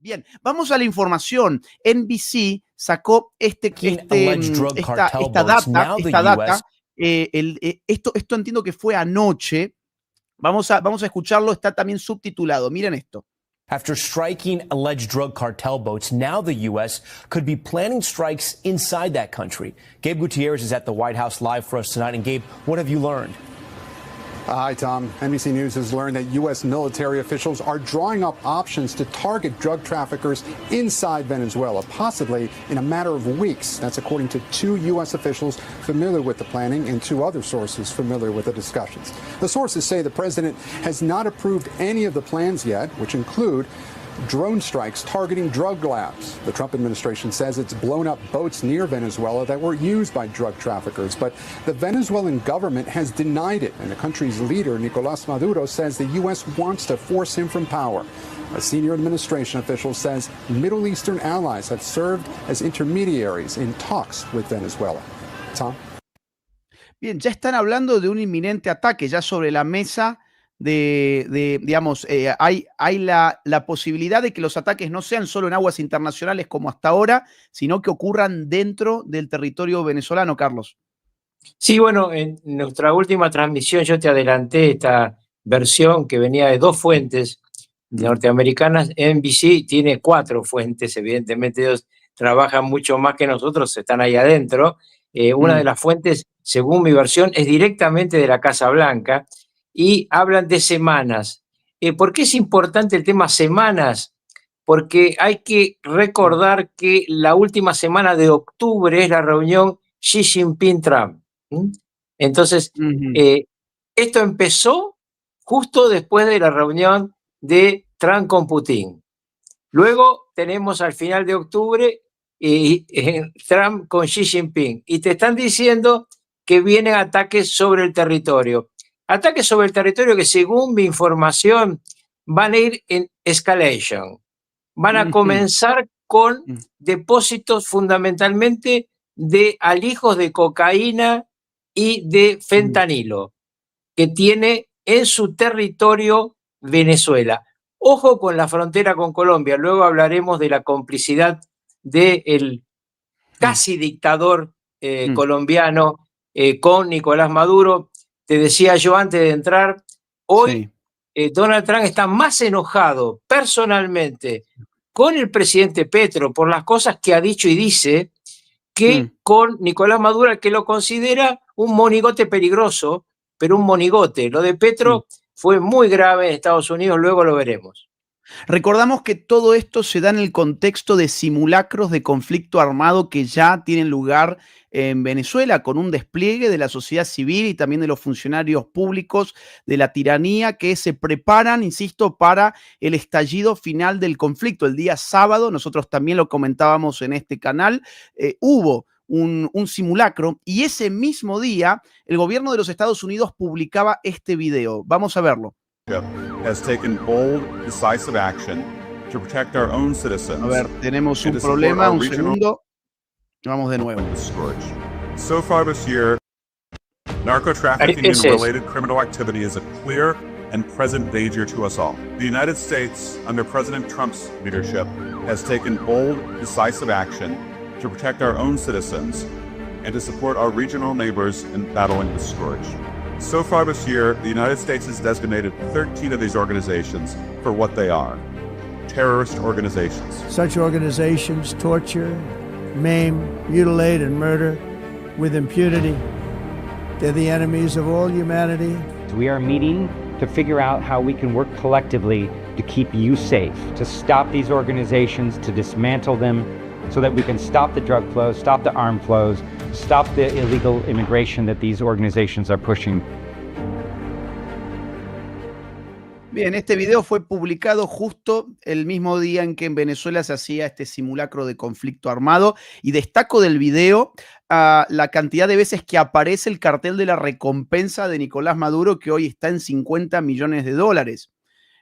Bien, vamos a la información. NBC sacó esta data. Esto entiendo que fue anoche. Vamos a escucharlo, está también subtitulado. Miren esto. After striking alleged drug cartel boats, now the U.S. could be planning strikes inside that country. Gabe Gutierrez is at the White House live for us tonight. And Gabe, what have you learned? Hi, Tom. NBC News has learned that U.S. military officials are drawing up options to target drug traffickers inside Venezuela, possibly in a matter of weeks. That's according to 2 U.S. officials familiar with the planning and 2 other sources familiar with the discussions. The sources say the president has not approved any of the plans yet, which include drone strikes targeting drug labs. The Trump administration says it's blown up boats near Venezuela that were used by drug traffickers, but the Venezuelan government has denied it, and the country's leader, Nicolás Maduro, says the U.S. wants to force him from power. A senior administration official says Middle Eastern allies have served as intermediaries in talks with Venezuela. Tom? Bien, ya están hablando de un inminente ataque, ya sobre la mesa digamos, hay la posibilidad de que los ataques no sean solo en aguas internacionales como hasta ahora, sino que ocurran dentro del territorio venezolano, Carlos. Sí, bueno, en nuestra última transmisión yo te adelanté esta versión que venía de 2 fuentes norteamericanas. NBC tiene 4 fuentes, evidentemente ellos trabajan mucho más que nosotros, están ahí adentro. Una de las fuentes, según mi versión, es directamente de la Casa Blanca, y hablan de semanas. ¿Por qué es importante el tema semanas? Porque hay que recordar que la última semana de octubre es la reunión Xi Jinping-Trump. Entonces, esto empezó justo después de la reunión de Trump con Putin. Luego tenemos al final de octubre Trump con Xi Jinping. Y te están diciendo que vienen ataques sobre el territorio. Ataques sobre el territorio que, según mi información, van a ir en escalation. Van a comenzar con depósitos fundamentalmente de alijos de cocaína y de fentanilo que tiene en su territorio Venezuela. Ojo con la frontera con Colombia. Luego hablaremos de la complicidad del casi dictador colombiano con Nicolás Maduro. Te decía yo antes de entrar, hoy Donald Trump está más enojado personalmente con el presidente Petro por las cosas que ha dicho y dice que con Nicolás Maduro, que lo considera un monigote peligroso, pero un monigote. Lo de Petro fue muy grave en Estados Unidos, luego lo veremos. Recordamos que todo esto se da en el contexto de simulacros de conflicto armado que ya tienen lugar en Venezuela, con un despliegue de la sociedad civil y también de los funcionarios públicos de la tiranía que se preparan, insisto, para el estallido final del conflicto. El día sábado, nosotros también lo comentábamos en este canal, hubo un simulacro y ese mismo día el gobierno de los Estados Unidos publicaba este video. Vamos a verlo. Has taken bold, decisive action to protect our own citizens. A ver, tenemos un problema, un segundo. Vamos de nuevo. So far this year, narco-trafficking and related criminal activity is a clear and present danger to us all. The United States, under President Trump's leadership, has taken bold, decisive action to protect our own citizens and to support our regional neighbors in battling the scourge. So far this year, the United States has designated 13 of these organizations for what they are: terrorist organizations. Such organizations torture, maim, mutilate, and murder with impunity. They're the enemies of all humanity. We are meeting to figure out how we can work collectively to keep you safe, to stop these organizations, to dismantle them, so that we can stop the drug flows, stop the arm flows, stop the illegal immigration that these organizations are pushing. Bien, este video fue publicado justo el mismo día en que en Venezuela se hacía este simulacro de conflicto armado y destaco del video la cantidad de veces que aparece el cartel de la recompensa de Nicolás Maduro, que hoy está en $50 millones.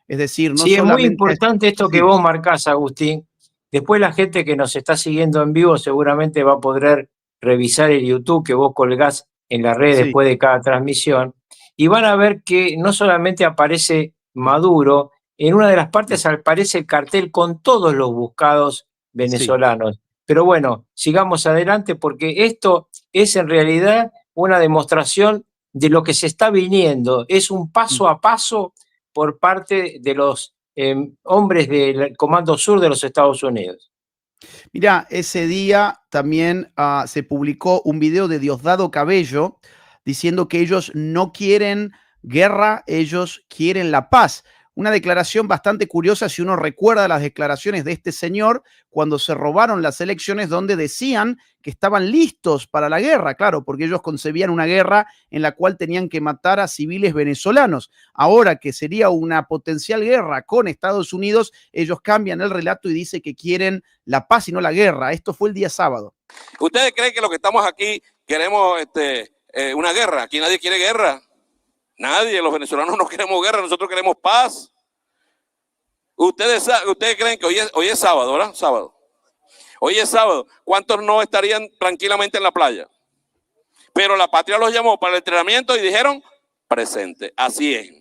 Es decir, no solamente... es muy importante esto que vos marcás, Agustín. Después la gente que nos está siguiendo en vivo seguramente va a poder revisar el YouTube que vos colgás en la red después de cada transmisión y van a ver que no solamente aparece Maduro, en una de las partes aparece el cartel con todos los buscados venezolanos. Sí. Pero bueno, sigamos adelante porque esto es en realidad una demostración de lo que se está viniendo. Es un paso a paso por parte de los hombres del Comando Sur de los Estados Unidos. Mirá, ese día también se publicó un video de Diosdado Cabello diciendo que ellos no quieren guerra, ellos quieren la paz. Una declaración bastante curiosa si uno recuerda las declaraciones de este señor cuando se robaron las elecciones, donde decían que estaban listos para la guerra, claro, porque ellos concebían una guerra en la cual tenían que matar a civiles venezolanos. Ahora que sería una potencial guerra con Estados Unidos, ellos cambian el relato y dicen que quieren la paz y no la guerra. Esto fue el día sábado. ¿Ustedes creen que los que estamos aquí queremos una guerra? Aquí nadie quiere guerra. Nadie, los venezolanos no queremos guerra, nosotros queremos paz. Ustedes creen que hoy es sábado, ¿verdad? Sábado. Hoy es sábado. ¿Cuántos no estarían tranquilamente en la playa? Pero la patria los llamó para el entrenamiento y dijeron, presente. Así es,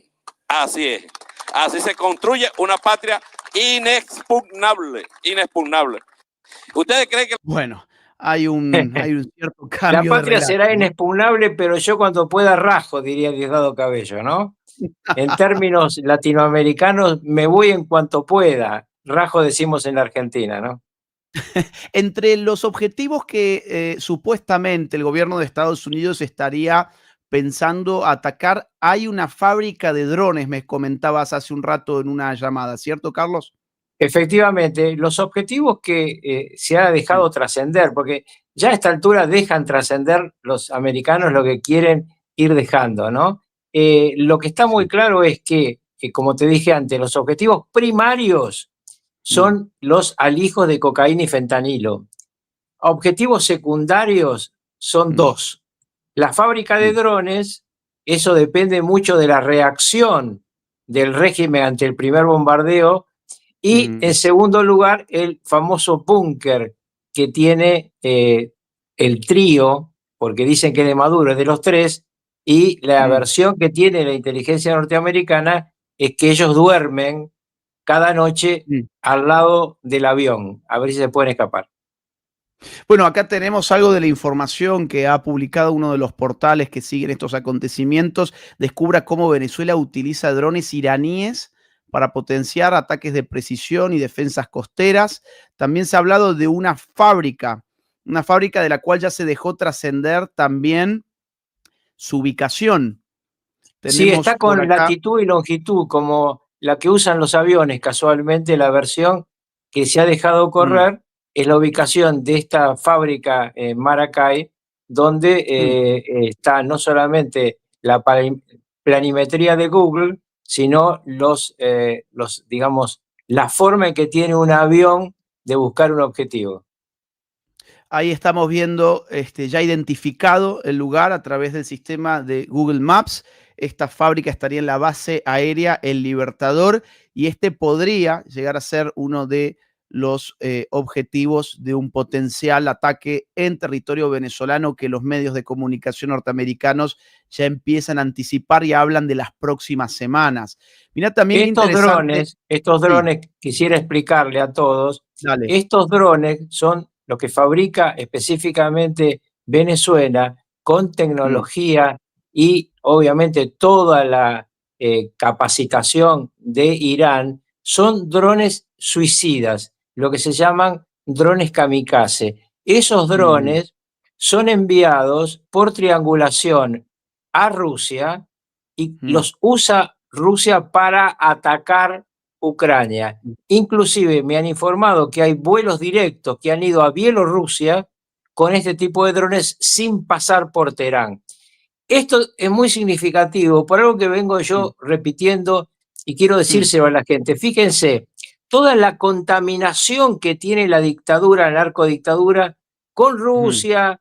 así es. Así se construye una patria inexpugnable, inexpugnable. ¿Ustedes creen que...? Bueno, hay un cierto cambio. La patria será inexpugnable, pero yo cuando pueda rajo, diría Diosdado Cabello, ¿no? En términos latinoamericanos, me voy en cuanto pueda. Rajo decimos en la Argentina, ¿no? Entre los objetivos que supuestamente el gobierno de Estados Unidos estaría pensando atacar, hay una fábrica de drones, me comentabas hace un rato en una llamada, ¿cierto, Carlos? Efectivamente, los objetivos que se ha dejado trascender, porque ya a esta altura dejan trascender los americanos lo que quieren ir dejando, ¿no? Lo que está muy claro es que, como te dije antes, los objetivos primarios son los alijos de cocaína y fentanilo. Objetivos secundarios son dos. La fábrica de drones, eso depende mucho de la reacción del régimen ante el primer bombardeo. Y en segundo lugar, el famoso búnker que tiene el trío, porque dicen que de Maduro es de los tres, y la versión que tiene la inteligencia norteamericana es que ellos duermen cada noche al lado del avión, a ver si se pueden escapar. Bueno, acá tenemos algo de la información que ha publicado uno de los portales que siguen estos acontecimientos. Descubra cómo Venezuela utiliza drones iraníes para potenciar ataques de precisión y defensas costeras. También se ha hablado de una fábrica de la cual ya se dejó trascender también su ubicación. Sí, está con latitud y longitud, como la que usan los aviones. Casualmente, la versión que se ha dejado correr es la ubicación de esta fábrica en Maracay, donde está no solamente la planimetría de Google, sino digamos, la forma en que tiene un avión de buscar un objetivo. Ahí estamos viendo ya identificado el lugar a través del sistema de Google Maps. Esta fábrica estaría en la base aérea El Libertador y podría llegar a ser uno de los objetivos de un potencial ataque en territorio venezolano que los medios de comunicación norteamericanos ya empiezan a anticipar y hablan de las próximas semanas. Mirá, también estos drones, quisiera explicarle a todos, estos drones son lo que fabrica específicamente Venezuela con tecnología y obviamente toda la capacitación de Irán. Son drones suicidas, lo que se llaman drones kamikaze. Esos drones son enviados por triangulación a Rusia y los usa Rusia para atacar Ucrania. Inclusive me han informado que hay vuelos directos que han ido a Bielorrusia con este tipo de drones sin pasar por Teherán. Esto es muy significativo, por algo que vengo yo repitiendo y quiero decírselo a la gente. Fíjense, toda la contaminación que tiene la dictadura, la narcodictadura, con Rusia,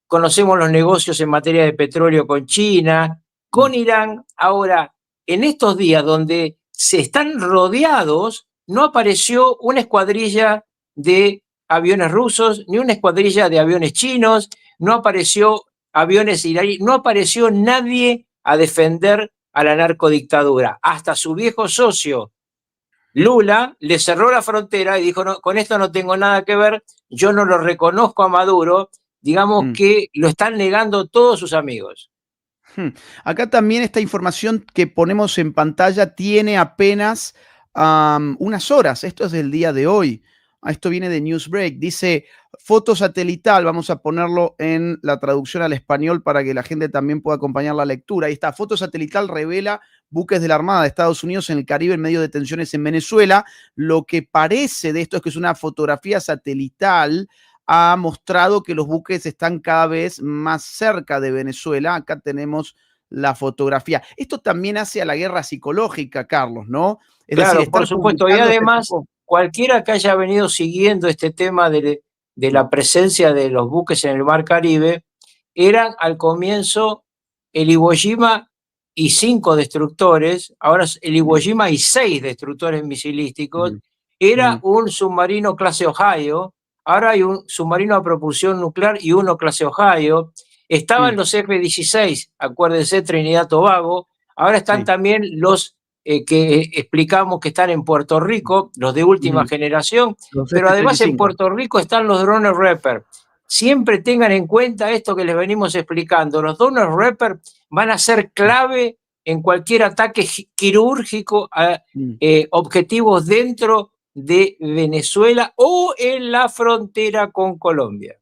conocemos los negocios en materia de petróleo con China, con Irán. Ahora, en estos días donde se están rodeados, no apareció una escuadrilla de aviones rusos, ni una escuadrilla de aviones chinos, no apareció aviones iraníes, no apareció nadie a defender a la narcodictadura. Hasta su viejo socio, Lula le cerró la frontera y dijo, no, con esto no tengo nada que ver, yo no lo reconozco a Maduro, digamos que lo están negando todos sus amigos. Acá también esta información que ponemos en pantalla tiene apenas unas horas. Esto es del día de hoy. Esto viene de Newsbreak. Dice foto satelital. Vamos a ponerlo en la traducción al español para que la gente también pueda acompañar la lectura. Ahí está. Foto satelital revela buques de la Armada de Estados Unidos en el Caribe en medio de tensiones en Venezuela. Lo que parece de esto es que es una fotografía satelital. Ha mostrado que los buques están cada vez más cerca de Venezuela. Acá tenemos la fotografía. Esto también hace a la guerra psicológica, Carlos, ¿no? Es claro, decir, por supuesto. Y además, cualquiera que haya venido siguiendo este tema de la presencia de los buques en el Mar Caribe, eran al comienzo el Iwo Jima y 5 destructores, ahora el Iwo Jima y 6 destructores misilísticos, era un submarino clase Ohio, ahora hay un submarino a propulsión nuclear y uno clase Ohio, estaban los F-16, acuérdense, Trinidad Tobago, ahora están también los que explicamos que están en Puerto Rico, los de última generación, pero además en Puerto Rico están los drones Reaper. Siempre tengan en cuenta esto que les venimos explicando, los drones Reaper van a ser clave en cualquier ataque quirúrgico a objetivos dentro de Venezuela o en la frontera con Colombia.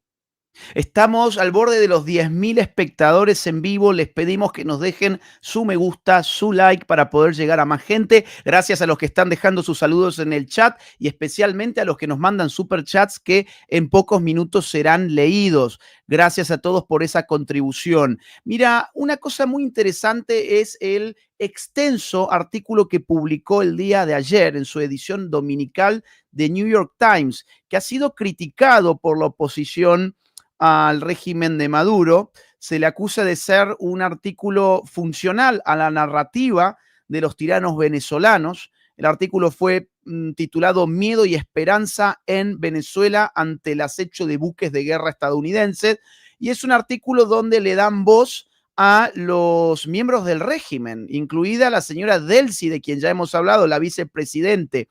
Estamos al borde de los 10.000 espectadores en vivo. Les pedimos que nos dejen su me gusta, su like para poder llegar a más gente. Gracias a los que están dejando sus saludos en el chat y especialmente a los que nos mandan superchats que en pocos minutos serán leídos. Gracias a todos por esa contribución. Mira, una cosa muy interesante es el extenso artículo que publicó el día de ayer en su edición dominical de New York Times, que ha sido criticado por la oposición al régimen de Maduro. Se le acusa de ser un artículo funcional a la narrativa de los tiranos venezolanos. El artículo fue titulado Miedo y esperanza en Venezuela ante el acecho de buques de guerra estadounidenses, y es un artículo donde le dan voz a los miembros del régimen, incluida la señora Delcy, de quien ya hemos hablado, la vicepresidente,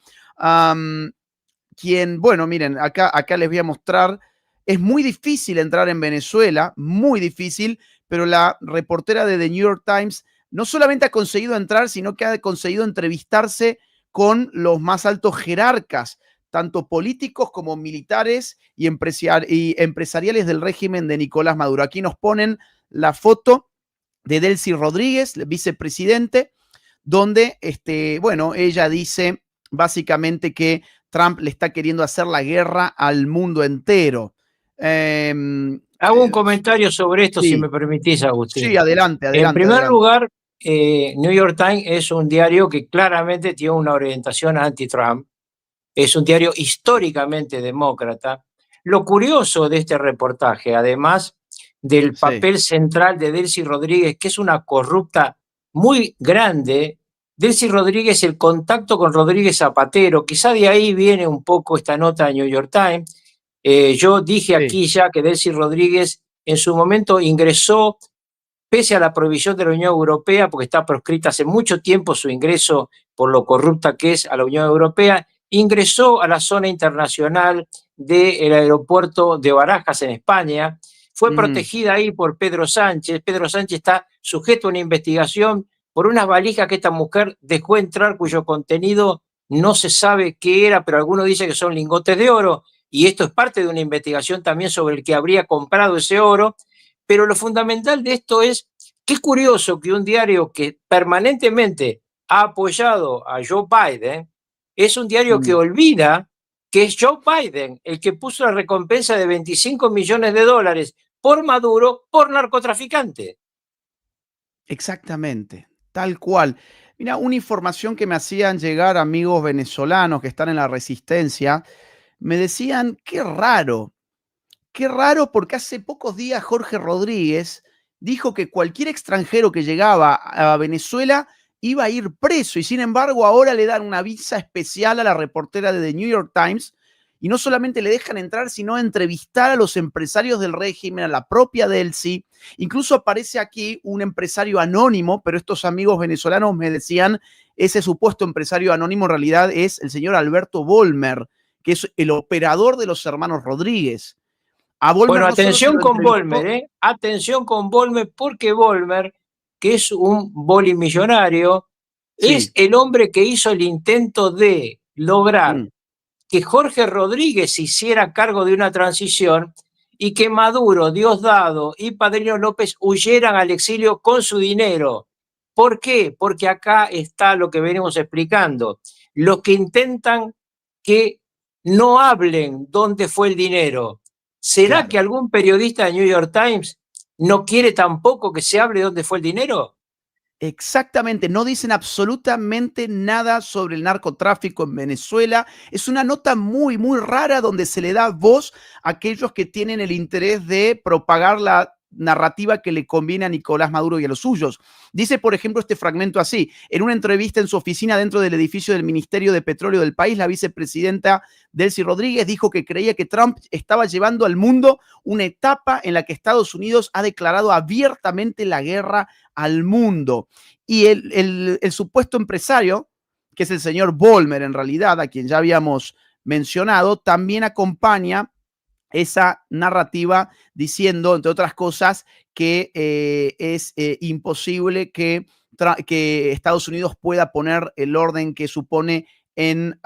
quien, bueno, miren, acá les voy a mostrar. Es muy difícil entrar en Venezuela, muy difícil, pero la reportera de The New York Times no solamente ha conseguido entrar, sino que ha conseguido entrevistarse con los más altos jerarcas, tanto políticos como militares y empresariales del régimen de Nicolás Maduro. Aquí nos ponen la foto de Delcy Rodríguez, vicepresidente, donde, bueno, ella dice básicamente que Trump le está queriendo hacer la guerra al mundo entero. Hago un comentario sobre esto, si me permitís, Agustín. Sí, adelante. En primer lugar, New York Times es un diario que claramente tiene una orientación anti-Trump, es un diario históricamente demócrata. Lo curioso de este reportaje, además del papel central de Delcy Rodríguez, que es una corrupta muy grande, Delcy Rodríguez, el contacto con Rodríguez Zapatero, quizá de ahí viene un poco esta nota de New York Times. Yo dije aquí ya que Delcy Rodríguez en su momento ingresó, pese a la prohibición de la Unión Europea, porque está proscrita hace mucho tiempo su ingreso por lo corrupta que es a la Unión Europea, ingresó a la zona internacional del aeropuerto de Barajas en España, fue protegida ahí por Pedro Sánchez. Pedro Sánchez está sujeto a una investigación por unas valijas que esta mujer dejó entrar, cuyo contenido no se sabe qué era, pero algunos dicen que son lingotes de oro, y esto es parte de una investigación también sobre el que habría comprado ese oro. Pero lo fundamental de esto es, qué curioso que un diario que permanentemente ha apoyado a Joe Biden, es un diario que olvida que es Joe Biden el que puso la recompensa de $25 millones por Maduro, por narcotraficante. Exactamente, tal cual. Mira, una información que me hacían llegar amigos venezolanos que están en la resistencia, me decían, qué raro porque hace pocos días Jorge Rodríguez dijo que cualquier extranjero que llegaba a Venezuela iba a ir preso, y sin embargo ahora le dan una visa especial a la reportera de The New York Times Y no solamente le dejan entrar, sino entrevistar a los empresarios del régimen, a la propia Delcy. Incluso aparece aquí un empresario anónimo, pero estos amigos venezolanos me decían, ese supuesto empresario anónimo en realidad es el señor Alberto Volmer, que es el operador de los hermanos Rodríguez. A Volmer bueno, no atención con Volmer, atención con Volmer, porque Volmer, que es un bolimillonario, sí, es el hombre que hizo el intento de lograr que Jorge Rodríguez hiciera cargo de una transición y que Maduro, Diosdado y Padrino López huyeran al exilio con su dinero. ¿Por qué? Porque acá está lo que venimos explicando. Los que intentan que no hablen dónde fue el dinero. ¿Será claro. que algún periodista de New York Times no quiere tampoco que se hable dónde fue el dinero? Exactamente, no dicen absolutamente nada sobre el narcotráfico en Venezuela. Es una nota muy, muy rara donde se le da voz a aquellos que tienen el interés de propagar la narrativa que le conviene a Nicolás Maduro y a los suyos. Dice, por ejemplo, este fragmento así: en una entrevista en su oficina dentro del edificio del Ministerio de Petróleo del país, la vicepresidenta Delcy Rodríguez dijo que creía que Trump estaba llevando al mundo una etapa en la que Estados Unidos ha declarado abiertamente la guerra al mundo. Y el supuesto empresario, que es el señor Volmer en realidad, a quien ya habíamos mencionado, también acompaña esa narrativa diciendo, entre otras cosas, que es imposible que Estados Unidos pueda poner el orden que supone en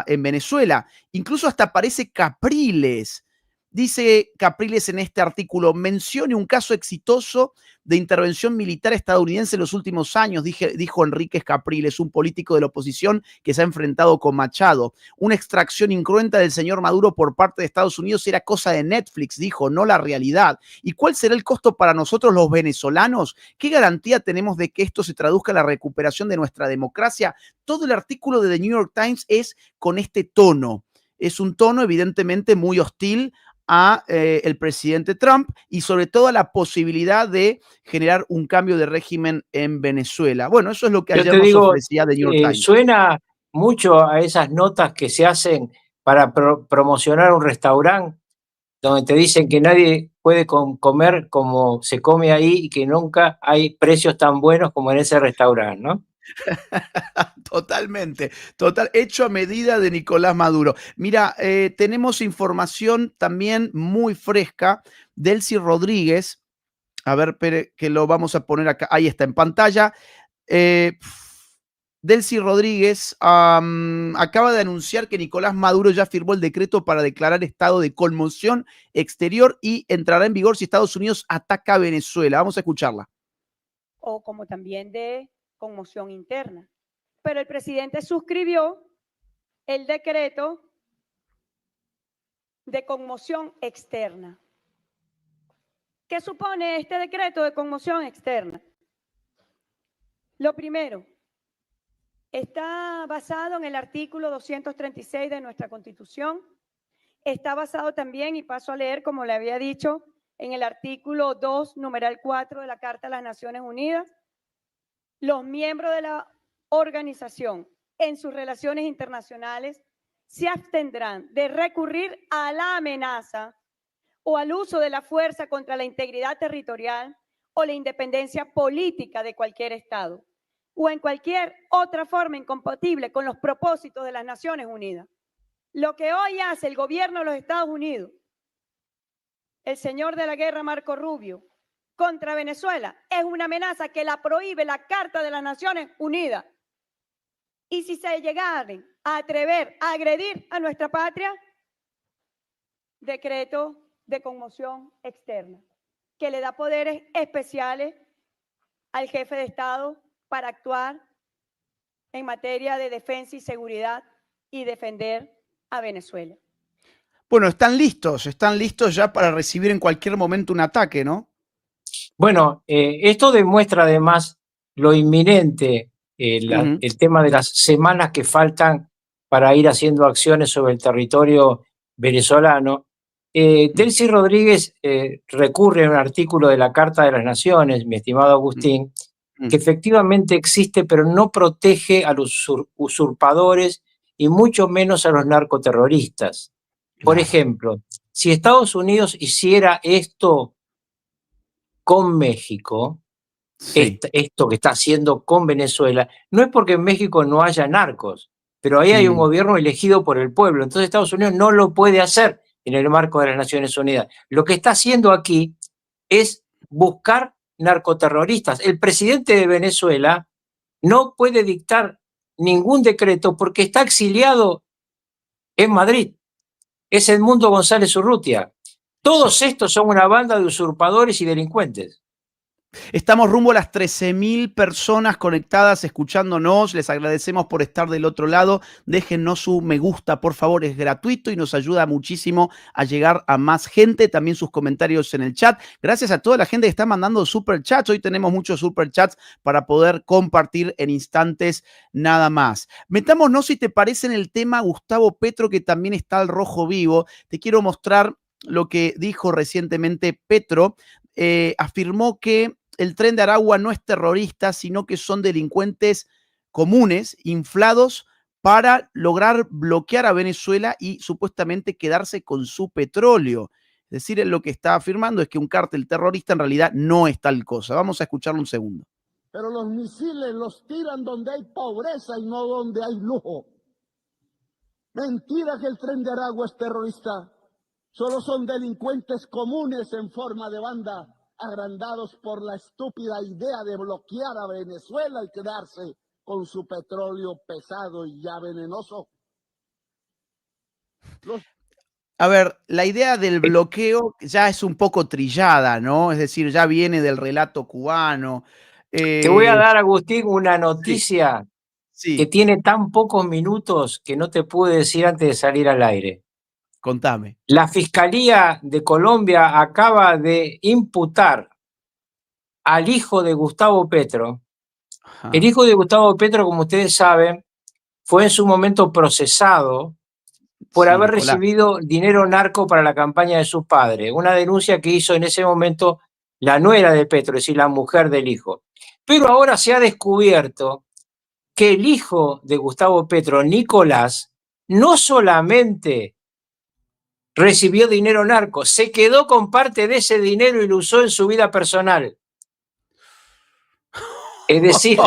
Venezuela. Incluso hasta aparece Capriles. Dice Capriles en este artículo, mencione un caso exitoso de intervención militar estadounidense en los últimos años, dijo Enríquez Capriles, un político de la oposición que se ha enfrentado con Machado. Una extracción incruenta del señor Maduro por parte de Estados Unidos era cosa de Netflix, dijo, no la realidad. ¿Y cuál será el costo para nosotros los venezolanos? ¿Qué garantía tenemos de que esto se traduzca en la recuperación de nuestra democracia? Todo el artículo de The New York Times es con este tono. Es un tono evidentemente muy hostil a el presidente Trump y sobre todo a la posibilidad de generar un cambio de régimen en Venezuela. Bueno, eso es lo que ayer nos ofrecía The New York Times. Suena mucho a esas notas que se hacen para promocionar un restaurante donde te dicen que nadie puede comer como se come ahí y que nunca hay precios tan buenos como en ese restaurante, ¿no? Totalmente, hecho a medida de Nicolás Maduro. Mira, tenemos información también muy fresca. Delcy Rodríguez, a ver, que lo vamos a poner acá, ahí está en pantalla. Delcy Rodríguez acaba de anunciar que Nicolás Maduro ya firmó el decreto para declarar estado de conmoción exterior y entrará en vigor si Estados Unidos ataca a Venezuela. Vamos a escucharla. O como también de conmoción interna. Pero el presidente suscribió el decreto de conmoción externa. ¿Qué supone este decreto de conmoción externa? Lo primero, está basado en el artículo 236 de nuestra Constitución. Está basado también, y paso a leer, como le había dicho, en el artículo 2, numeral 4 de la Carta de las Naciones Unidas. Los miembros de la organización en sus relaciones internacionales se abstendrán de recurrir a la amenaza o al uso de la fuerza contra la integridad territorial o la independencia política de cualquier Estado o en cualquier otra forma incompatible con los propósitos de las Naciones Unidas. Lo que hoy hace el gobierno de los Estados Unidos, el señor de la guerra Marco Rubio, contra Venezuela, es una amenaza que la prohíbe la Carta de las Naciones Unidas. Y si se llegaren a atrever a agredir a nuestra patria, decreto de conmoción externa, que le da poderes especiales al jefe de Estado para actuar en materia de defensa y seguridad y defender a Venezuela. Bueno, están listos ya para recibir en cualquier momento un ataque, ¿no? Bueno, esto demuestra además lo inminente, el tema de las semanas que faltan para ir haciendo acciones sobre el territorio venezolano. Delcy Rodríguez recurre a un artículo de la Carta de las Naciones, mi estimado Agustín, que efectivamente existe, pero no protege a los usurpadores y mucho menos a los narcoterroristas. Por Claro. ejemplo, si Estados Unidos hiciera esto con México, Sí. esto que está haciendo con Venezuela, no es porque en México no haya narcos, pero ahí hay un gobierno elegido por el pueblo. Entonces Estados Unidos no lo puede hacer en el marco de las Naciones Unidas. Lo que está haciendo aquí es buscar narcoterroristas. El presidente de Venezuela no puede dictar ningún decreto porque está exiliado en Madrid. Es Edmundo González Urrutia. Todos estos son una banda de usurpadores y delincuentes. Estamos rumbo a las 13.000 personas conectadas, escuchándonos. Les agradecemos por estar del otro lado. Déjennos su me gusta, por favor. Es gratuito y nos ayuda muchísimo a llegar a más gente. También sus comentarios en el chat. Gracias a toda la gente que está mandando super chats. Hoy tenemos muchos super chats para poder compartir en instantes nada más. Metámonos, si te parece, en el tema Gustavo Petro, que también está al rojo vivo. Te quiero mostrar lo que dijo recientemente Petro. Afirmó que el Tren de Aragua no es terrorista, sino que son delincuentes comunes, inflados para lograr bloquear a Venezuela y supuestamente quedarse con su petróleo. Es decir, él lo que está afirmando es que un cártel terrorista en realidad no es tal cosa. Vamos a escucharlo un segundo. Pero los misiles los tiran donde hay pobreza y no donde hay lujo. Mentira que el Tren de Aragua es terrorista. Solo son delincuentes comunes en forma de banda, agrandados por la estúpida idea de bloquear a Venezuela y quedarse con su petróleo pesado y ya venenoso. A ver, la idea del bloqueo ya es un poco trillada, ¿no? Es decir, ya viene del relato cubano. Te voy a dar, Agustín, una noticia Sí. que tiene tan pocos minutos que no te pude decir antes de salir al aire. Contame. La Fiscalía de Colombia acaba de imputar al hijo de Gustavo Petro. Ajá. El hijo de Gustavo Petro, como ustedes saben, fue en su momento procesado por Sí, haber Nicolás. recibido dinero narco para la campaña de su padre. Una denuncia que hizo en ese momento la nuera de Petro, es decir, la mujer del hijo. Pero ahora se ha descubierto que el hijo de Gustavo Petro, Nicolás, no solamente recibió dinero narco, se quedó con parte de ese dinero y lo usó en su vida personal. Es decir,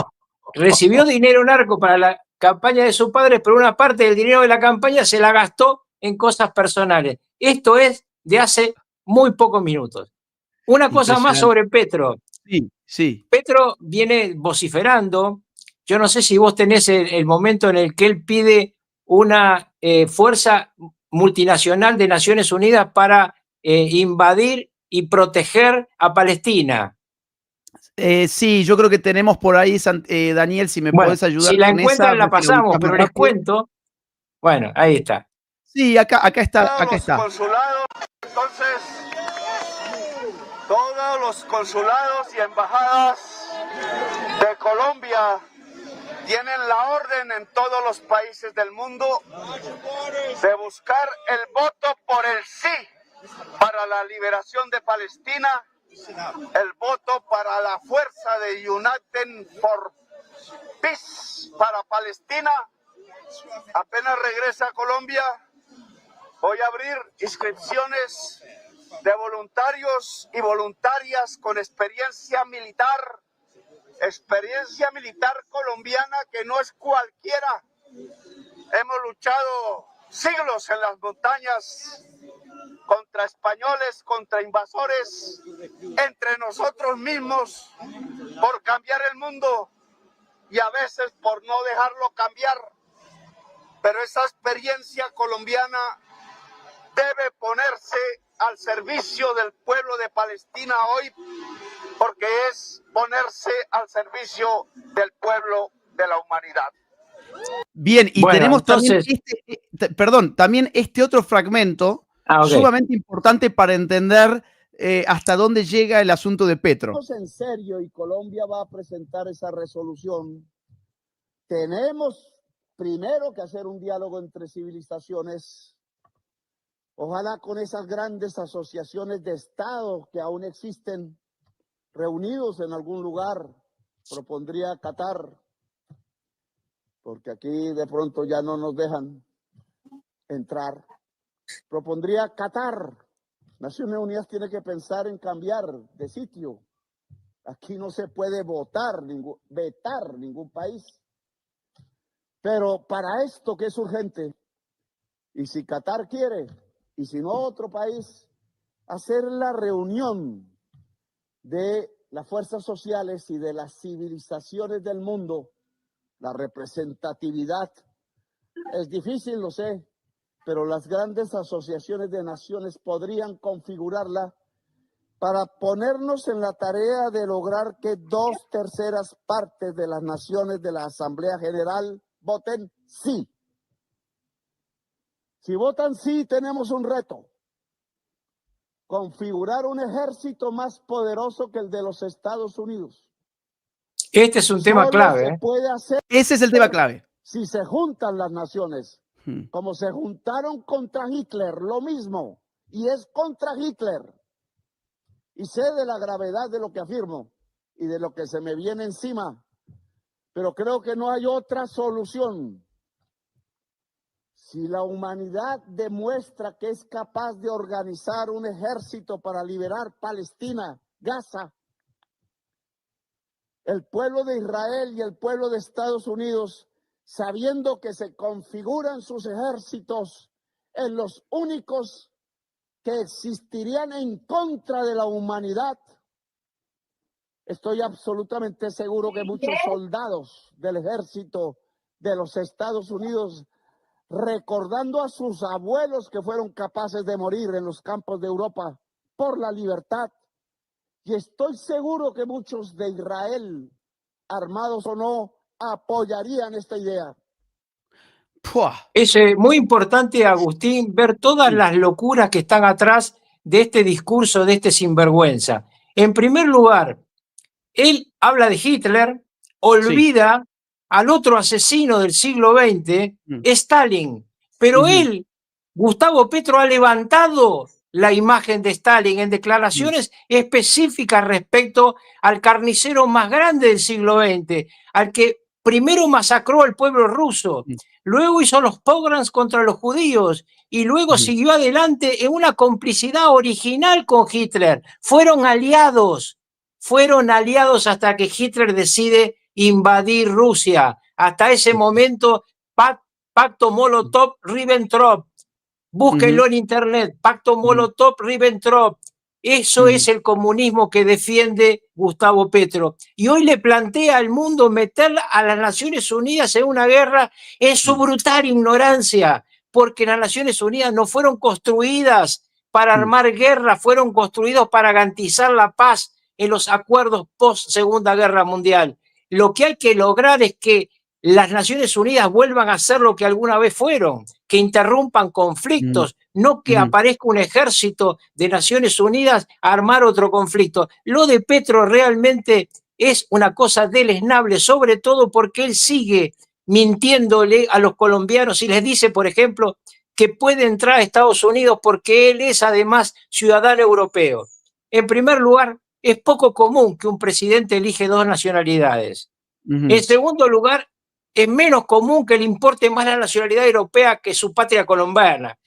recibió dinero narco para la campaña de su padre, pero una parte del dinero de la campaña se la gastó en cosas personales. Esto es de hace muy pocos minutos. Una cosa más sobre Petro. Sí, sí. Petro viene vociferando. Yo no sé si vos tenés el momento en el que él pide una fuerza multinacional de Naciones Unidas para invadir y proteger a Palestina. Sí, yo creo que tenemos por ahí, Daniel, si me podés ayudar si la con esa. encuentran la pasamos, pero les cuento. Bueno, ahí está. Sí, acá está. Consulados, entonces, todos los consulados y embajadas de Colombia tienen la orden en todos los países del mundo de buscar el voto por el sí para la liberación de Palestina, el voto para la fuerza de United for Peace para Palestina. Apenas regresa a Colombia, voy a abrir inscripciones de voluntarios y voluntarias con experiencia militar colombiana que no es cualquiera. Hemos luchado siglos en las montañas contra españoles, contra invasores, entre nosotros mismos, por cambiar el mundo y a veces por no dejarlo cambiar. Pero esa experiencia colombiana debe ponerse al servicio del pueblo de Palestina hoy, porque es ponerse al servicio del pueblo de la humanidad. Bien, y Bueno, tenemos entonces, también este otro fragmento sumamente importante para entender hasta dónde llega el asunto de Petro. En serio, y Colombia va a presentar esa resolución. Tenemos primero que hacer un diálogo entre civilizaciones, ojalá con esas grandes asociaciones de Estado que aún existen, reunidos en algún lugar, propondría Qatar, porque aquí de pronto ya no nos dejan entrar. propondría Qatar. Naciones Unidas tiene que pensar en cambiar de sitio. Aquí no se puede vetar ningún país. Pero para esto que es urgente, y si Qatar quiere, y si no otro país, hacer la reunión de las fuerzas sociales y de las civilizaciones del mundo, la representatividad, es difícil, lo sé, pero las grandes asociaciones de naciones podrían configurarla para ponernos en la tarea de lograr que 2/3 partes de las naciones de la Asamblea General voten sí. Si votan sí, tenemos un reto. Configurar un ejército más poderoso que el de los Estados Unidos. Este es un tema clave. Se puede hacer Ese es el tema clave. si se juntan las naciones, como se juntaron contra Hitler, lo mismo, y es contra Hitler. Y sé de la gravedad de lo que afirmo y de lo que se me viene encima, pero creo que no hay otra solución. Si la humanidad demuestra que es capaz de organizar un ejército para liberar Palestina, Gaza, el pueblo de Israel y el pueblo de Estados Unidos, sabiendo que se configuran sus ejércitos en los únicos que existirían en contra de la humanidad, estoy absolutamente seguro que muchos soldados del ejército de los Estados Unidos, recordando a sus abuelos que fueron capaces de morir en los campos de Europa por la libertad, y estoy seguro que muchos de Israel, armados o no, apoyarían esta idea. Es muy importante, Agustín, ver todas las locuras que están atrás de este discurso, de este sinvergüenza. En primer lugar, él habla de Hitler, olvida al otro asesino del siglo XX, Stalin. Pero él, Gustavo Petro, ha levantado la imagen de Stalin en declaraciones específicas respecto al carnicero más grande del siglo XX, al que primero masacró al pueblo ruso, luego hizo los pogroms contra los judíos y luego siguió adelante en una complicidad original con Hitler. Fueron aliados hasta que Hitler decide invadir Rusia. Hasta ese momento, pacto Molotov-Ribbentrop. Búsquenlo en internet, pacto Molotov-Ribbentrop. Eso es el comunismo que defiende Gustavo Petro. Y hoy le plantea al mundo meter a las Naciones Unidas en una guerra en su brutal ignorancia, porque las Naciones Unidas no fueron construidas para armar guerra, fueron construidos para garantizar la paz en los acuerdos post-Segunda Guerra Mundial. Lo que hay que lograr es que las Naciones Unidas vuelvan a ser lo que alguna vez fueron, que interrumpan conflictos, no que aparezca un ejército de Naciones Unidas a armar otro conflicto. Lo de Petro realmente es una cosa deleznable, sobre todo porque él sigue mintiéndole a los colombianos y les dice, por ejemplo, que puede entrar a Estados Unidos porque él es además ciudadano europeo. En primer lugar, es poco común que un presidente elige 2 nacionalidades. En segundo lugar, es menos común que le importe más la nacionalidad europea que su patria colombiana.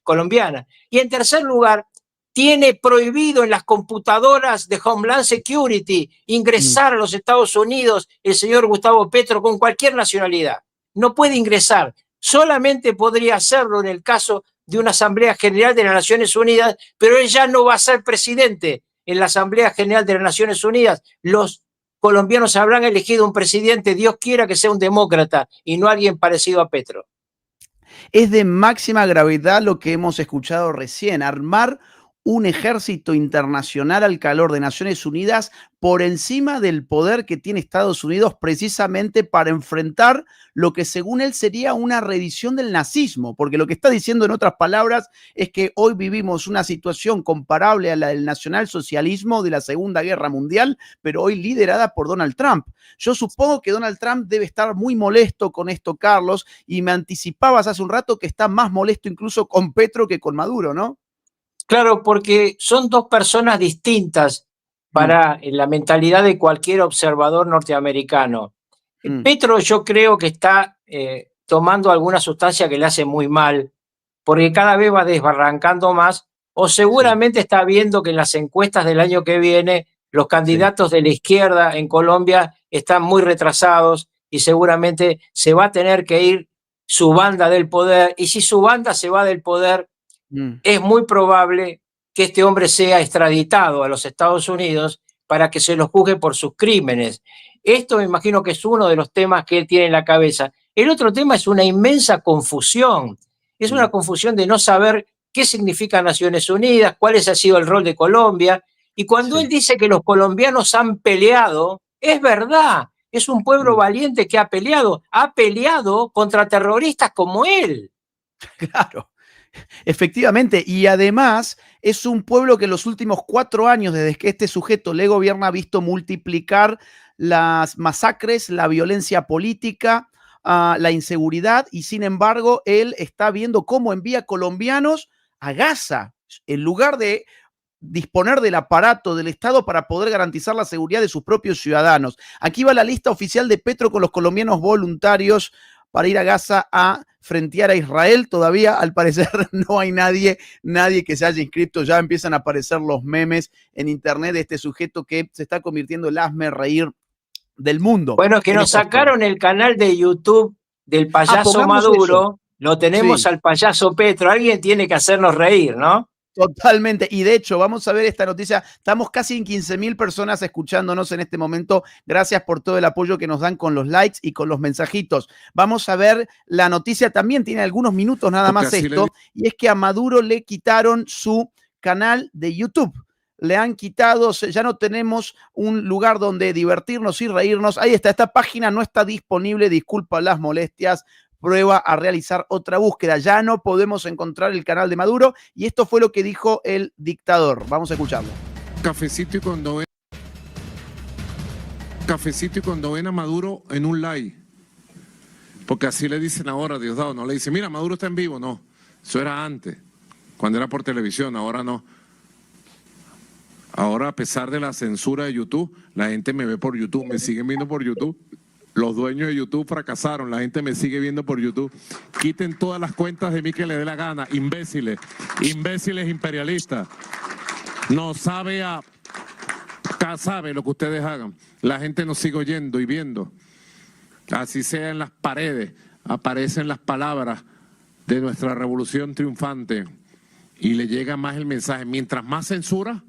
Y en tercer lugar, tiene prohibido en las computadoras de Homeland Security ingresar a los Estados Unidos el señor Gustavo Petro con cualquier nacionalidad. No puede ingresar. Solamente podría hacerlo en el caso de una Asamblea General de las Naciones Unidas, pero él ya no va a ser presidente en la Asamblea General de las Naciones Unidas. Los colombianos habrán elegido un presidente, Dios quiera que sea un demócrata y no alguien parecido a Petro. Es de máxima gravedad lo que hemos escuchado recién, armar un ejército internacional al calor de Naciones Unidas por encima del poder que tiene Estados Unidos precisamente para enfrentar lo que según él sería una reedición del nazismo, porque lo que está diciendo en otras palabras es que hoy vivimos una situación comparable a la del nacionalsocialismo de la Segunda Guerra Mundial, pero hoy liderada por Donald Trump. Yo supongo que Donald Trump debe estar muy molesto con esto, Carlos, y me anticipabas hace un rato que está más molesto incluso con Petro que con Maduro, ¿no? Claro, porque son 2 personas distintas para la mentalidad de cualquier observador norteamericano. Petro yo creo que está tomando alguna sustancia que le hace muy mal, porque cada vez va desbarrancando más, o seguramente está viendo que en las encuestas del año que viene los candidatos de la izquierda en Colombia están muy retrasados y seguramente se va a tener que ir su banda del poder, y si su banda se va del poder, es muy probable que este hombre sea extraditado a los Estados Unidos para que se lo juzgue por sus crímenes. Esto me imagino que es uno de los temas que él tiene en la cabeza. El otro tema es una inmensa confusión. Es una confusión de no saber qué significa Naciones Unidas, cuál ha sido el rol de Colombia. Y cuando él dice que los colombianos han peleado, es verdad. Es un pueblo valiente que ha peleado contra terroristas como él. Claro. Efectivamente, y además es un pueblo que en los últimos 4 años, desde que este sujeto le gobierna, ha visto multiplicar las masacres, la violencia política, la inseguridad, y sin embargo él está viendo cómo envía colombianos a Gaza, en lugar de disponer del aparato del Estado para poder garantizar la seguridad de sus propios ciudadanos. Aquí va la lista oficial de Petro con los colombianos voluntarios para ir a Gaza a frentear a Israel. Todavía, al parecer, no hay nadie que se haya inscrito. Ya empiezan a aparecer los memes en internet de este sujeto que se está convirtiendo en el hazme reír del mundo. Bueno, que nos sacaron el canal de YouTube del payaso Maduro, lo tenemos al payaso Petro. Alguien tiene que hacernos reír, ¿no? Totalmente, y de hecho vamos a ver esta noticia, estamos casi en 15.000 personas escuchándonos en este momento, gracias por todo el apoyo que nos dan con los likes y con los mensajitos. Vamos a ver la noticia, también tiene algunos minutos nada más esto, y es que a Maduro le quitaron su canal de YouTube. Le han quitado, ya no tenemos un lugar donde divertirnos y reírnos. Ahí está, esta página no está disponible, disculpa las molestias, prueba a realizar otra búsqueda. Ya no podemos encontrar el canal de Maduro, y esto fue lo que dijo el dictador. Vamos a escucharlo. Cafecito y cuando ven a Maduro en un live, porque así le dicen ahora, Diosdado, no le dicen, mira, Maduro está en vivo, no, eso era antes, cuando era por televisión, ahora no. Ahora, a pesar de la censura de YouTube, la gente me ve por YouTube, me siguen viendo por YouTube. Los dueños de YouTube fracasaron, la gente me sigue viendo por YouTube. Quiten todas las cuentas de mí que le dé la gana, imbéciles, imbéciles imperialistas. No sabe lo que ustedes hagan. La gente nos sigue oyendo y viendo. Así sea en las paredes, aparecen las palabras de nuestra revolución triunfante y le llega más el mensaje. Mientras más censura,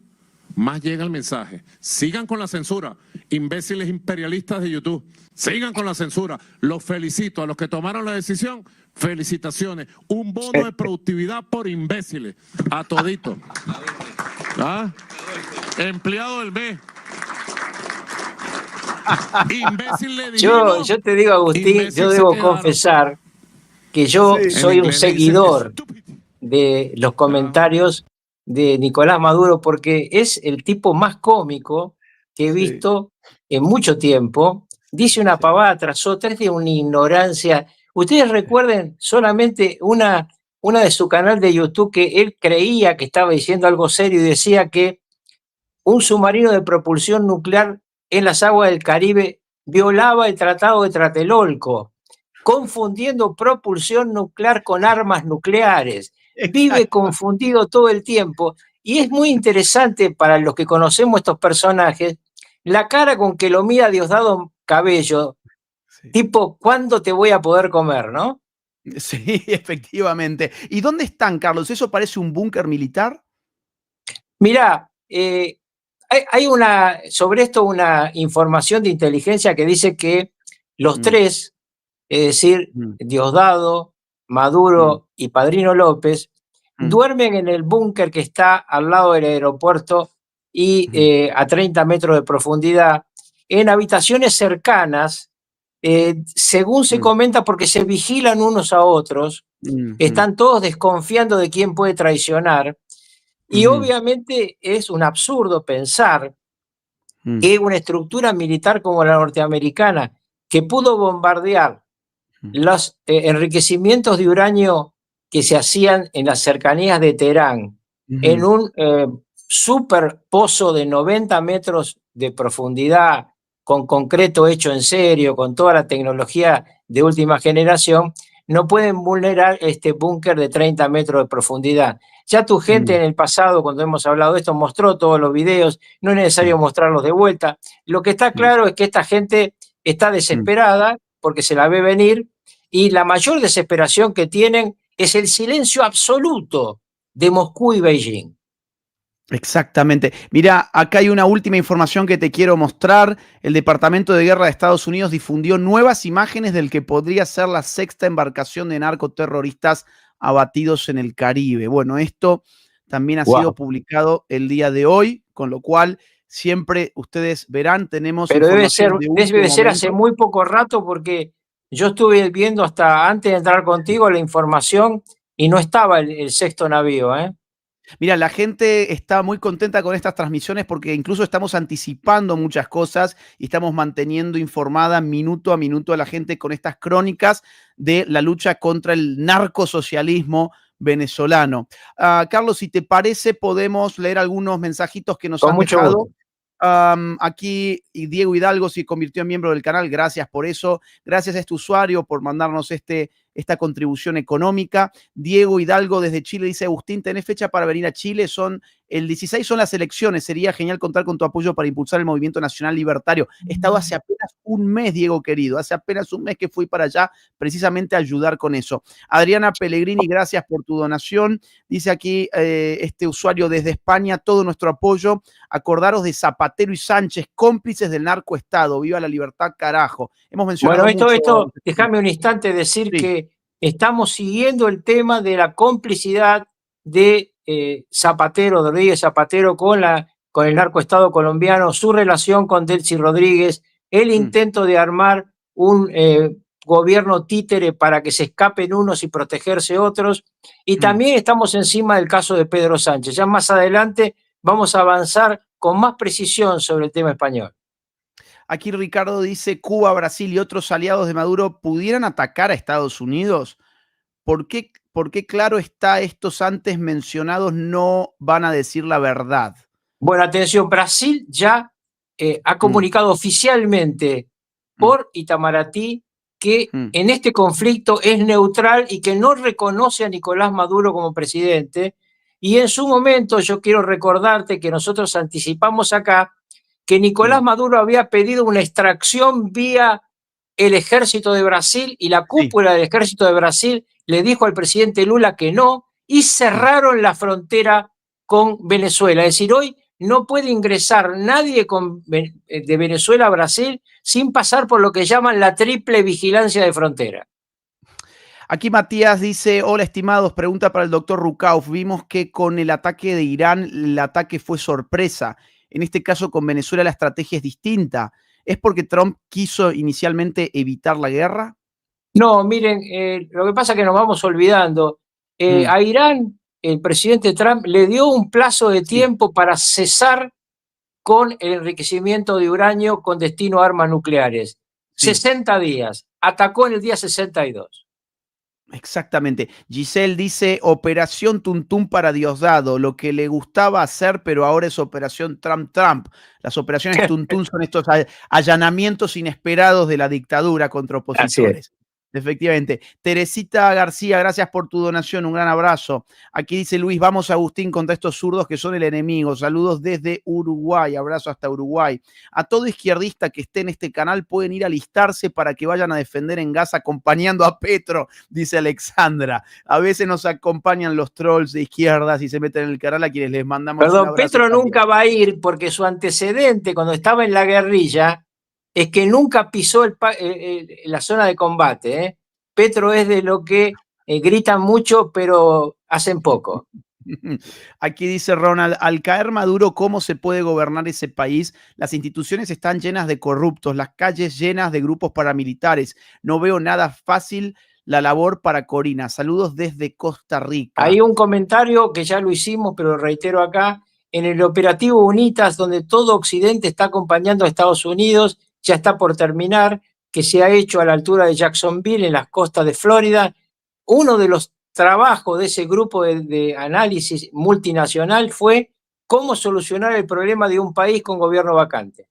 más llega el mensaje. Sigan con la censura, imbéciles imperialistas de YouTube. Sigan con la censura. Los felicito a los que tomaron la decisión. Felicitaciones. Un bono de productividad por imbéciles. A todito. ¿Ah? Empleado del mes. Imbécil le digo. Yo te digo, Agustín, yo debo confesar que yo soy un seguidor de los comentarios de Nicolás Maduro, porque es el tipo más cómico que he visto en mucho tiempo. Dice una pavada tras otra, es de una ignorancia. Ustedes recuerden solamente una de su canal de YouTube, que él creía que estaba diciendo algo serio y decía que un submarino de propulsión nuclear en las aguas del Caribe violaba el Tratado de Tlatelolco, confundiendo propulsión nuclear con armas nucleares. Vive confundido todo el tiempo, y es muy interesante para los que conocemos estos personajes la cara con que lo mira Diosdado Cabello, tipo, ¿cuándo te voy a poder comer, no? Sí, efectivamente. ¿Y dónde están, Carlos? ¿Eso parece un búnker militar? Mirá, hay sobre esto una información de inteligencia que dice que los tres, es decir, Diosdado, Maduro y Padrino López, duermen en el búnker que está al lado del aeropuerto y a 30 metros de profundidad, en habitaciones cercanas, según se comenta, porque se vigilan unos a otros, están todos desconfiando de quién puede traicionar, y obviamente es un absurdo pensar que una estructura militar como la norteamericana, que pudo bombardear los enriquecimientos de uranio que se hacían en las cercanías de Teherán, en un super pozo de 90 metros de profundidad, con concreto hecho en serio, con toda la tecnología de última generación, no pueden vulnerar este búnker de 30 metros de profundidad. Ya tu gente en el pasado, cuando hemos hablado de esto, mostró todos los videos, no es necesario mostrarlos de vuelta. Lo que está claro es que esta gente está desesperada porque se la ve venir, y la mayor desesperación que tienen es el silencio absoluto de Moscú y Beijing. Exactamente. Mira, acá hay una última información que te quiero mostrar. El Departamento de Guerra de Estados Unidos difundió nuevas imágenes del que podría ser la 6ª embarcación de narcoterroristas abatidos en el Caribe. Bueno, esto también ha sido publicado el día de hoy, con lo cual siempre ustedes verán, tenemos Pero debe ser momento. hace muy poco rato, porque yo estuve viendo hasta antes de entrar contigo la información y no estaba el 6º navío, ¿eh? Mira, la gente está muy contenta con estas transmisiones porque incluso estamos anticipando muchas cosas y estamos manteniendo informada minuto a minuto a la gente con estas crónicas de la lucha contra el narcosocialismo venezolano. Carlos, si te parece, podemos leer algunos mensajitos que nos han dejado. Aquí Diego Hidalgo se convirtió en miembro del canal, gracias por eso. Gracias a este usuario por mandarnos esta contribución económica. Diego Hidalgo desde Chile dice: Agustín, ¿tenés fecha para venir a Chile? El 16 son las elecciones, sería genial contar con tu apoyo para impulsar el movimiento nacional libertario. He estado hace apenas un mes, Diego querido, hace apenas un mes que fui para allá precisamente a ayudar con eso. Adriana Pellegrini, gracias por tu donación. Dice aquí este usuario desde España: todo nuestro apoyo. Acordaros de Zapatero y Sánchez, cómplices del narcoestado. Viva la libertad, carajo. Hemos mencionado esto, déjame un instante decir que estamos siguiendo el tema de la complicidad de Zapatero, de Rodríguez Zapatero, con el narcoestado colombiano, su relación con Delcy Rodríguez, el intento de armar un gobierno títere para que se escapen unos y protegerse otros, y también estamos encima del caso de Pedro Sánchez. Ya más adelante vamos a avanzar con más precisión sobre el tema español. Aquí Ricardo dice: Cuba, Brasil y otros aliados de Maduro pudieran atacar a Estados Unidos. ¿Por qué claro está estos antes mencionados no van a decir la verdad? Bueno, atención, Brasil ya ha comunicado oficialmente por Itamaraty que en este conflicto es neutral y que no reconoce a Nicolás Maduro como presidente. Y en su momento yo quiero recordarte que nosotros anticipamos acá que Nicolás Maduro había pedido una extracción vía el ejército de Brasil, y la cúpula del ejército de Brasil le dijo al presidente Lula que no, y cerraron la frontera con Venezuela. Es decir, hoy no puede ingresar nadie de Venezuela a Brasil sin pasar por lo que llaman la triple vigilancia de frontera. Aquí Matías dice: hola estimados, pregunta para el doctor Rukauf. Vimos que con el ataque de Irán, el ataque fue sorpresa. En este caso con Venezuela la estrategia es distinta. ¿Es porque Trump quiso inicialmente evitar la guerra? No, miren, lo que pasa es que nos vamos olvidando. A Irán, el presidente Trump le dio un plazo de tiempo para cesar con el enriquecimiento de uranio con destino a armas nucleares. 60 días. Atacó en el día 62. Exactamente. Giselle dice: Operación Tuntún para Diosdado, lo que le gustaba hacer, pero ahora es Operación Trump. Las operaciones Tuntún son estos allanamientos inesperados de la dictadura contra opositores. Efectivamente. Teresita García, gracias por tu donación, un gran abrazo. Aquí dice Luis: vamos Agustín contra estos zurdos que son el enemigo. Saludos desde Uruguay, abrazo hasta Uruguay. A todo izquierdista que esté en este canal pueden ir a alistarse para que vayan a defender en Gaza acompañando a Petro, dice Alexandra. A veces nos acompañan los trolls de izquierdas y se meten en el canal, a quienes les mandamos un abrazo. Petro también. Nunca va a ir, porque su antecedente cuando estaba en la guerrilla es que nunca pisó la zona de combate. Petro es de lo que gritan mucho, pero hacen poco. Aquí dice Ronald: al caer Maduro, ¿cómo se puede gobernar ese país? Las instituciones están llenas de corruptos, las calles llenas de grupos paramilitares. No veo nada fácil la labor para Corina. Saludos desde Costa Rica. Hay un comentario que ya lo hicimos, pero lo reitero acá. En el operativo UNITAS, donde todo Occidente está acompañando a Estados Unidos, ya está por terminar, que se ha hecho a la altura de Jacksonville, en las costas de Florida. Uno de los trabajos de ese grupo de análisis multinacional fue cómo solucionar el problema de un país con gobierno vacante.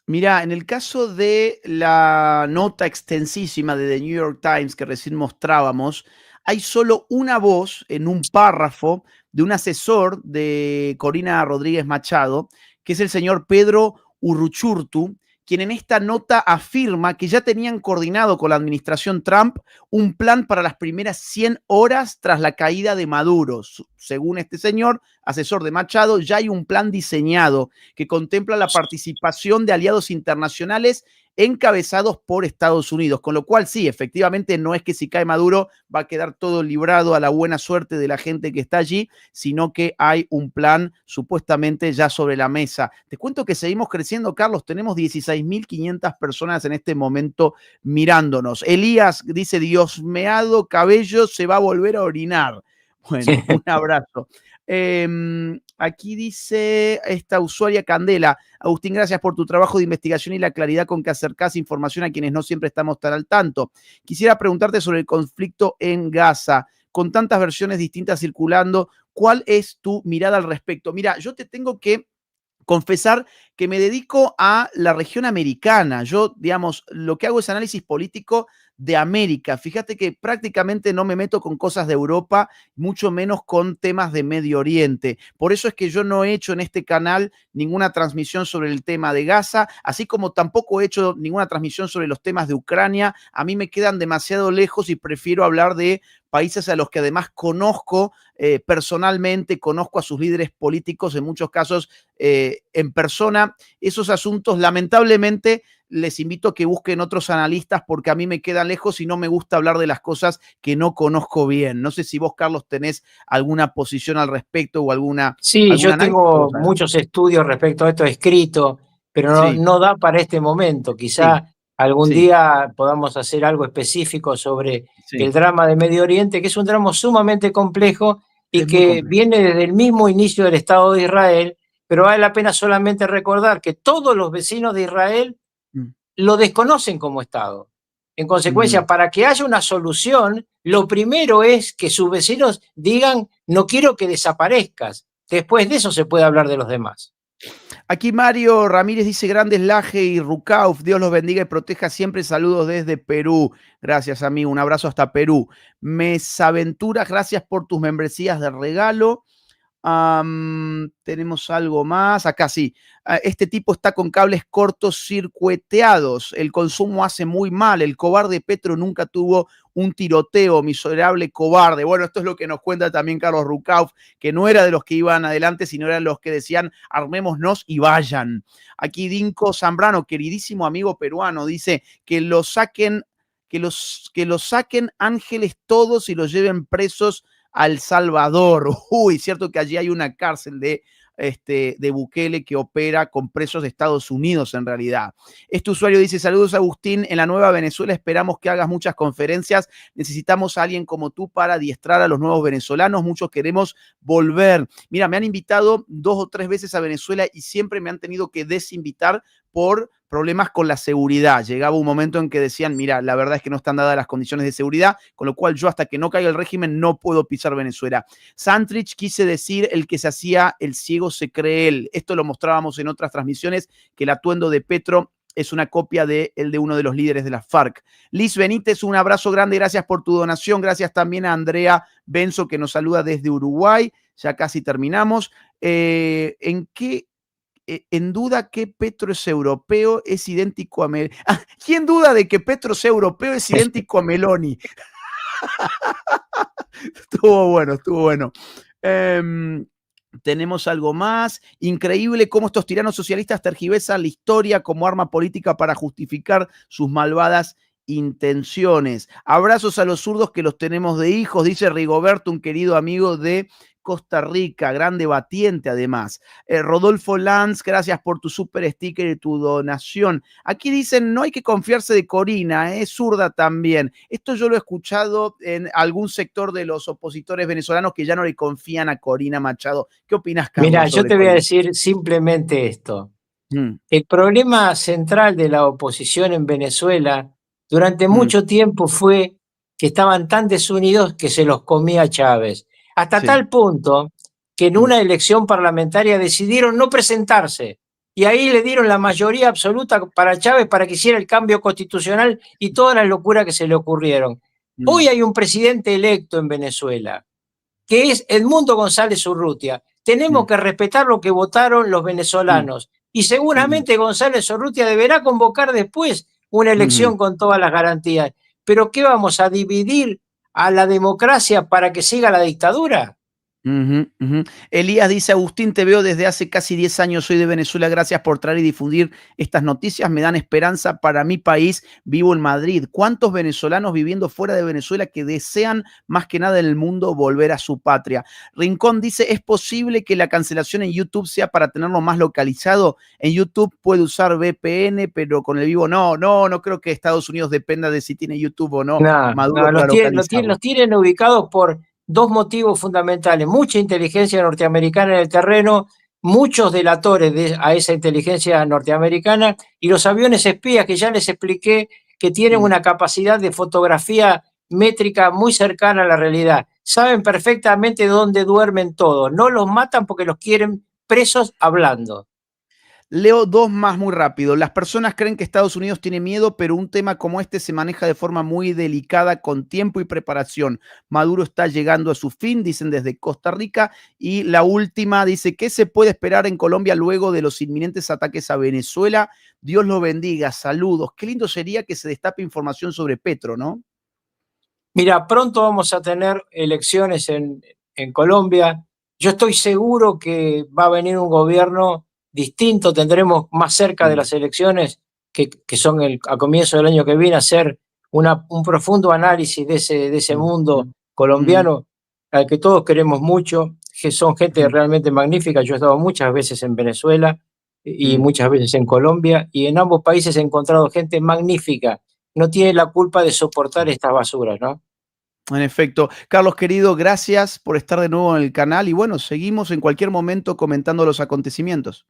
Mira, en el caso de la nota extensísima de The New York Times que recién mostrábamos, hay solo una voz en un párrafo de un asesor de Corina Rodríguez Machado, que es el señor Pedro Urruchurtu, quien en esta nota afirma que ya tenían coordinado con la administración Trump un plan para las primeras 100 horas tras la caída de Maduro. Según este señor, asesor de Machado, ya hay un plan diseñado que contempla la participación de aliados internacionales encabezados por Estados Unidos, con lo cual sí, efectivamente no es que si cae Maduro va a quedar todo librado a la buena suerte de la gente que está allí, sino que hay un plan supuestamente ya sobre la mesa. Te cuento que seguimos creciendo, Carlos, tenemos 16.500 personas en este momento mirándonos. Elías dice, Diosmeado Cabello se va a volver a orinar. Bueno, un abrazo. Aquí dice esta usuaria Candela, Agustín, gracias por tu trabajo de investigación y la claridad con que acercás información a quienes no siempre estamos tan al tanto. Quisiera preguntarte sobre el conflicto en Gaza, con tantas versiones distintas circulando, ¿cuál es tu mirada al respecto? Mira, yo te tengo que confesar que me dedico a la región americana. Yo, digamos, lo que hago es análisis político de América. Fíjate que prácticamente no me meto con cosas de Europa, mucho menos con temas de Medio Oriente. Por eso es que yo no he hecho en este canal ninguna transmisión sobre el tema de Gaza, así como tampoco he hecho ninguna transmisión sobre los temas de Ucrania. A mí me quedan demasiado lejos y prefiero hablar de países a los que además conozco personalmente, conozco a sus líderes políticos, en muchos casos en persona. Esos asuntos, lamentablemente, les invito a que busquen otros analistas porque a mí me quedan lejos y no me gusta hablar de las cosas que no conozco bien. No sé si vos, Carlos, tenés alguna posición al respecto o alguna... Sí, yo tengo muchos estudios respecto a esto escrito, pero Sí. no da para este momento. Quizá Sí. algún Sí. día podamos hacer algo específico sobre Sí. el drama de Medio Oriente, que es un drama sumamente complejo y Es muy que complejo. viene desde el mismo inicio del Estado de Israel, pero vale la pena solamente recordar que todos los vecinos de Israel lo desconocen como Estado. En consecuencia, para que haya una solución, lo primero es que sus vecinos digan, no quiero que desaparezcas. Después de eso se puede hablar de los demás. Aquí Mario Ramírez dice, grandes Laje y Rucauf, Dios los bendiga y proteja siempre, saludos desde Perú. Gracias, amigo, un abrazo hasta Perú. Mesaventuras, gracias por tus membresías de regalo. Tenemos algo más. Acá sí. Este tipo está con cables cortos circuiteados. El consumo hace muy mal. El cobarde Petro nunca tuvo un tiroteo. Miserable cobarde. Bueno, esto es lo que nos cuenta también Carlos Rucauf, que no era de los que iban adelante, sino eran los que decían armémonos y vayan. Aquí Dinko Zambrano, queridísimo amigo peruano, dice que los saquen ángeles todos y los lleven presos a El Salvador. Uy, cierto que allí hay una cárcel de Bukele que opera con presos de Estados Unidos en realidad. Este usuario dice, saludos Agustín, en la nueva Venezuela esperamos que hagas muchas conferencias, necesitamos a alguien como tú para adiestrar a los nuevos venezolanos, muchos queremos volver. Mira, me han invitado 2 o 3 veces a Venezuela y siempre me han tenido que desinvitar por problemas con la seguridad. Llegaba un momento en que decían, mira, la verdad es que no están dadas las condiciones de seguridad, con lo cual yo hasta que no caiga el régimen no puedo pisar Venezuela. Santrich quise decir, el que se hacía el ciego se cree él. Esto lo mostrábamos en otras transmisiones, que el atuendo de Petro es una copia de el de uno de los líderes de la FARC. Liz Benítez, un abrazo grande, gracias por tu donación. Gracias también a Andrea Benzo, que nos saluda desde Uruguay. Ya casi terminamos. En duda que Petro es europeo, es idéntico a Meloni. ¿Quién duda de que Petro sea europeo es idéntico a Meloni? Estuvo bueno. Tenemos algo más. Increíble cómo estos tiranos socialistas tergiversan la historia como arma política para justificar sus malvadas intenciones. Abrazos a los zurdos que los tenemos de hijos, dice Rigoberto, un querido amigo de Costa Rica, gran debatiente además. Rodolfo Lanz, gracias por tu super sticker y tu donación. Aquí dicen, no hay que confiarse de Corina, es zurda también. Esto yo lo he escuchado en algún sector de los opositores venezolanos que ya no le confían a Corina Machado. ¿Qué opinas, Carlos? Mira, yo te voy a decir simplemente esto. El problema central de la oposición en Venezuela durante mucho tiempo fue que estaban tan desunidos que se los comía Chávez. Hasta tal punto que en una elección parlamentaria decidieron no presentarse y ahí le dieron la mayoría absoluta para Chávez para que hiciera el cambio constitucional y todas las locuras que se le ocurrieron. Hoy hay un presidente electo en Venezuela, que es Edmundo González Urrutia. Tenemos que respetar lo que votaron los venezolanos. Y seguramente González Urrutia deberá convocar después una elección con todas las garantías. ¿Pero qué vamos a dividir a la democracia para que siga la dictadura? Elías dice, Agustín, te veo desde hace casi 10 años, soy de Venezuela, gracias por traer y difundir estas noticias, me dan esperanza para mi país, vivo en Madrid. ¿Cuántos venezolanos viviendo fuera de Venezuela que desean más que nada en el mundo volver a su patria? Rincón dice, ¿es posible que la cancelación en YouTube sea para tenerlo más localizado? En YouTube puede usar VPN, pero con el vivo no creo que Estados Unidos dependa de si tiene YouTube o no. Maduro los tienen ubicados por dos motivos fundamentales: mucha inteligencia norteamericana en el terreno, muchos delatores a esa inteligencia norteamericana y los aviones espías que ya les expliqué que tienen una capacidad de fotografía métrica muy cercana a la realidad. Saben perfectamente dónde duermen todos, no los matan porque los quieren presos hablando. Leo dos más muy rápido. Las personas creen que Estados Unidos tiene miedo, pero un tema como este se maneja de forma muy delicada, con tiempo y preparación. Maduro está llegando a su fin, dicen desde Costa Rica. Y la última dice, ¿qué se puede esperar en Colombia luego de los inminentes ataques a Venezuela? Dios lo bendiga, saludos. Qué lindo sería que se destape información sobre Petro, ¿no? Mira, pronto vamos a tener elecciones en Colombia. Yo estoy seguro que va a venir un gobierno distinto, tendremos más cerca de las elecciones, que son a comienzo del año que viene, hacer un profundo análisis de ese mundo colombiano al que todos queremos mucho, que son gente realmente magnífica. Yo he estado muchas veces en Venezuela y muchas veces en Colombia, y en ambos países he encontrado gente magnífica. No tiene la culpa de soportar estas basuras, ¿no? En efecto. Carlos, querido, gracias por estar de nuevo en el canal y bueno, seguimos en cualquier momento comentando los acontecimientos.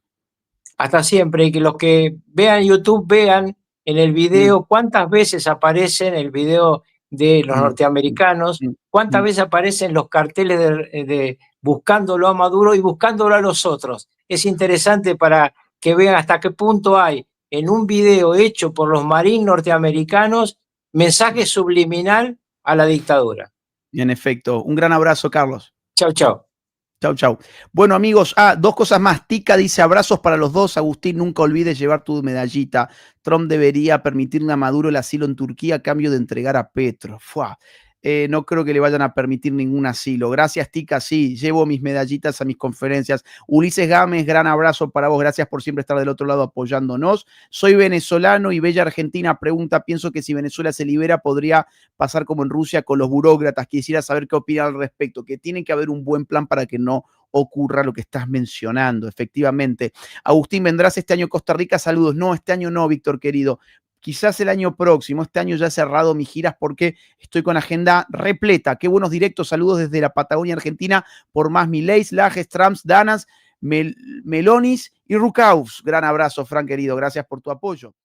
Hasta siempre, y que los que vean YouTube vean en el video cuántas veces aparece el video de los norteamericanos, cuántas veces aparecen los carteles de buscándolo a Maduro y buscándolo a los otros. Es interesante para que vean hasta qué punto hay en un video hecho por los marines norteamericanos mensaje subliminal a la dictadura. En efecto. Un gran abrazo, Carlos. Chau, chau. Chau, chau. Bueno, amigos, dos cosas más. Tica dice, abrazos para los dos. Agustín, nunca olvides llevar tu medallita. Trump debería permitirle a Maduro el asilo en Turquía a cambio de entregar a Petro. ¡Fua! No creo que le vayan a permitir ningún asilo. Gracias, Tica. Sí, llevo mis medallitas a mis conferencias. Ulises Gámez, gran abrazo para vos. Gracias por siempre estar del otro lado apoyándonos. Soy venezolano y Bella Argentina pregunta, pienso que si Venezuela se libera podría pasar como en Rusia con los burócratas. Quisiera saber qué opinan al respecto, que tiene que haber un buen plan para que no ocurra lo que estás mencionando, efectivamente. Agustín, ¿vendrás este año a Costa Rica? Saludos. No, este año no, Víctor querido. Quizás el año próximo. Este año ya he cerrado mis giras porque estoy con agenda repleta. Qué buenos directos. Saludos desde la Patagonia Argentina por más Mileis, Lajes, Trumps, Danas, Melonis y Rucaus. Gran abrazo, Fran querido. Gracias por tu apoyo.